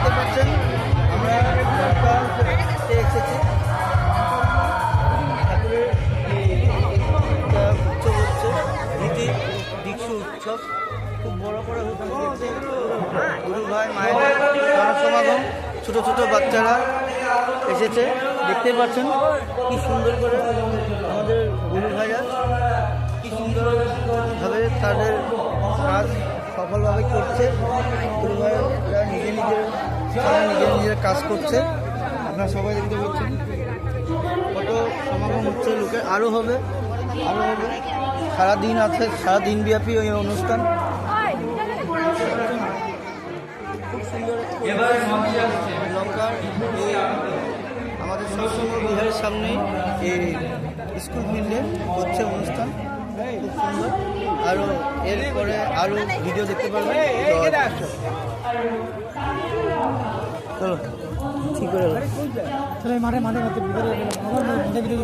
দেখতে পাচ্ছেন আমরা লঙ্কাতে এসেছি। ঠাকুরের একটা উৎসব হচ্ছে, নীতি দীক্ষু উৎসব, খুব বড় করে হচ্ছে। গুরু ভাই মায়ের জনসমাগম, ছোটো ছোটো বাচ্চারা এসেছে, দেখতে পাচ্ছেন কি সুন্দর করে আমাদের গুরু ভাইরা কি সুন্দরভাবে তাদের কাজ সফলভাবে করছে। গুরু ভাইরা নিজের কাজ করছে, আপনারা সবাই দেখতে পাচ্ছেন। কত সমাগম হচ্ছে লোকের, আরও হবে সারাদিন আছে, সারাদিন ব্যাপী ওই অনুষ্ঠান। খুব সুন্দর লঙ্কার এই আমাদের সৎসঙ্গ বিহারের সামনেই এই স্কুল ফিল্ডে হচ্ছে অনুষ্ঠান, খুব সুন্দর। আরও এরপরে আরও ভিডিও দেখতে পারবেন। চলো ঠিক করে মাঠে ভিতরে ভিডিও